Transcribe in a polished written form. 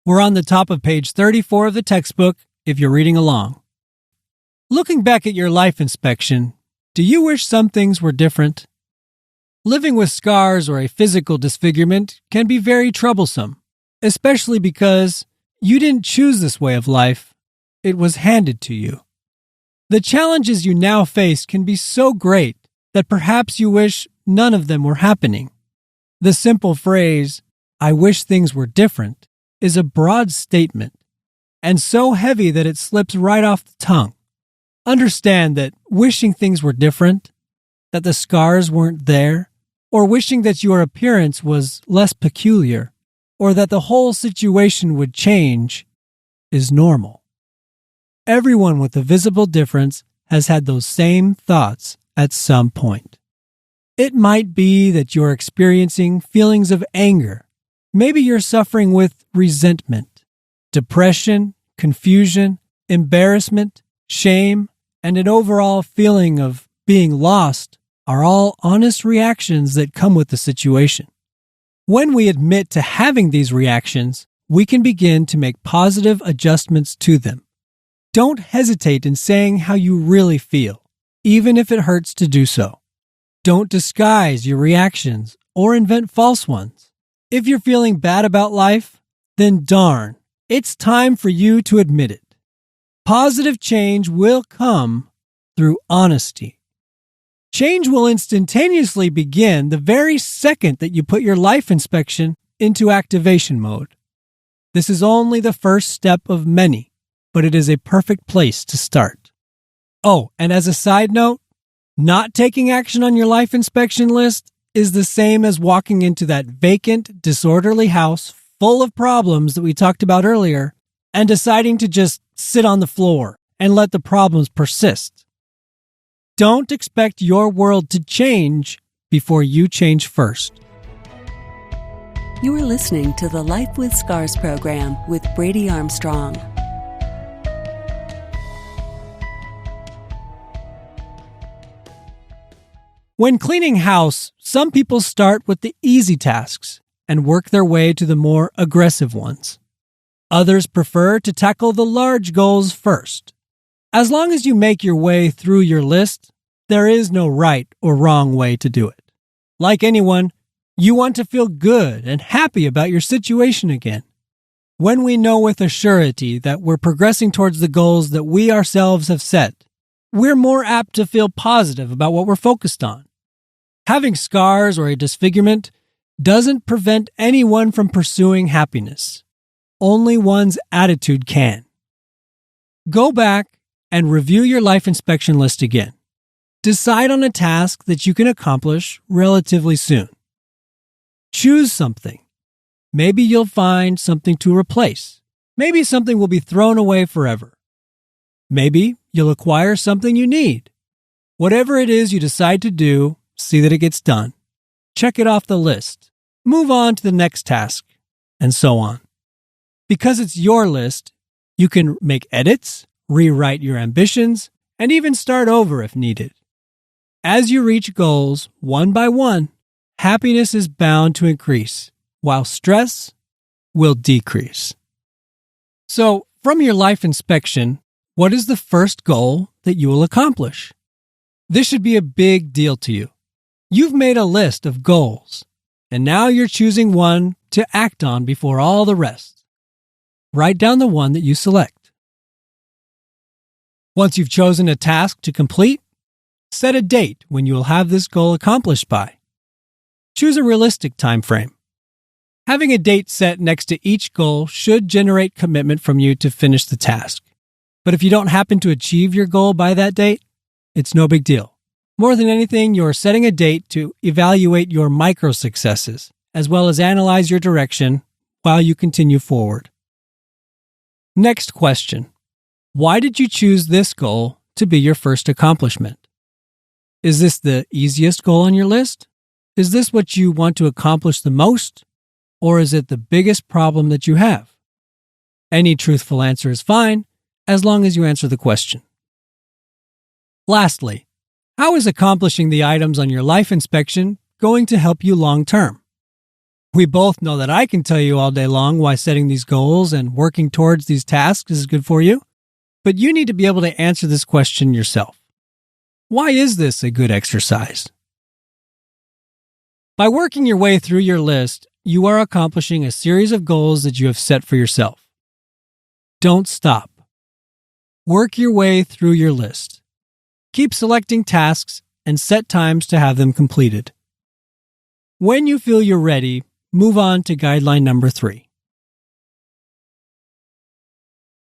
We're on the top of page 34 of the textbook if you're reading along. Looking back at your life inspection, do you wish some things were different? Living with scars or a physical disfigurement can be very troublesome, especially because you didn't choose this way of life. It was handed to you. The challenges you now face can be so great that perhaps you wish none of them were happening. The simple phrase, "I wish things were different," is a broad statement and so heavy that it slips right off the tongue. Understand that wishing things were different, that the scars weren't there, or wishing that your appearance was less peculiar, or that the whole situation would change, is normal. Everyone with a visible difference has had those same thoughts at some point. It might be that you're experiencing feelings of anger. Maybe you're suffering with resentment, depression, confusion, embarrassment, shame, and an overall feeling of being lost are all honest reactions that come with the situation. When we admit to having these reactions, we can begin to make positive adjustments to them. Don't hesitate in saying how you really feel, even if it hurts to do so. Don't disguise your reactions or invent false ones. If you're feeling bad about life, then darn, it's time for you to admit it. Positive change will come through honesty. Change will instantaneously begin the very second that you put your life inspection into activation mode. This is only the first step of many, but it is a perfect place to start. Oh, and as a side note, not taking action on your life inspection list is the same as walking into that vacant, disorderly house full of problems that we talked about earlier and deciding to just sit on the floor and let the problems persist. Don't expect your world to change before you change first. You are listening to the Life with Scars program with Brady Armstrong. When cleaning house, some people start with the easy tasks and work their way to the more aggressive ones. Others prefer to tackle the large goals first. As long as you make your way through your list, there is no right or wrong way to do it. Like anyone, you want to feel good and happy about your situation again. When we know with a surety that we're progressing towards the goals that we ourselves have set, we're more apt to feel positive about what we're focused on. Having scars or a disfigurement doesn't prevent anyone from pursuing happiness. Only one's attitude can. Go back and review your life inspection list again. Decide on a task that you can accomplish relatively soon. Choose something. Maybe you'll find something to replace. Maybe something will be thrown away forever. Maybe you'll acquire something you need. Whatever it is you decide to do, see that it gets done. Check it off the list. Move on to the next task, and so on. Because it's your list, you can make edits, rewrite your ambitions, and even start over if needed. As you reach goals one by one, happiness is bound to increase, while stress will decrease. So, from your life inspection, what is the first goal that you will accomplish? This should be a big deal to you. You've made a list of goals, and now you're choosing one to act on before all the rest. Write down the one that you select. Once you've chosen a task to complete, set a date when you will have this goal accomplished by. Choose a realistic time frame. Having a date set next to each goal should generate commitment from you to finish the task. But if you don't happen to achieve your goal by that date, it's no big deal. More than anything, you're setting a date to evaluate your micro successes, as well as analyze your direction while you continue forward. Next question. Why did you choose this goal to be your first accomplishment? Is this the easiest goal on your list? Is this what you want to accomplish the most? Or is it the biggest problem that you have? Any truthful answer is fine, as long as you answer the question. Lastly, how is accomplishing the items on your life inspection going to help you long term? We both know that I can tell you all day long why setting these goals and working towards these tasks is good for you, but you need to be able to answer this question yourself. Why is this a good exercise? By working your way through your list, you are accomplishing a series of goals that you have set for yourself. Don't stop. Work your way through your list. Keep selecting tasks and set times to have them completed. When you feel you're ready, move on to guideline number 3.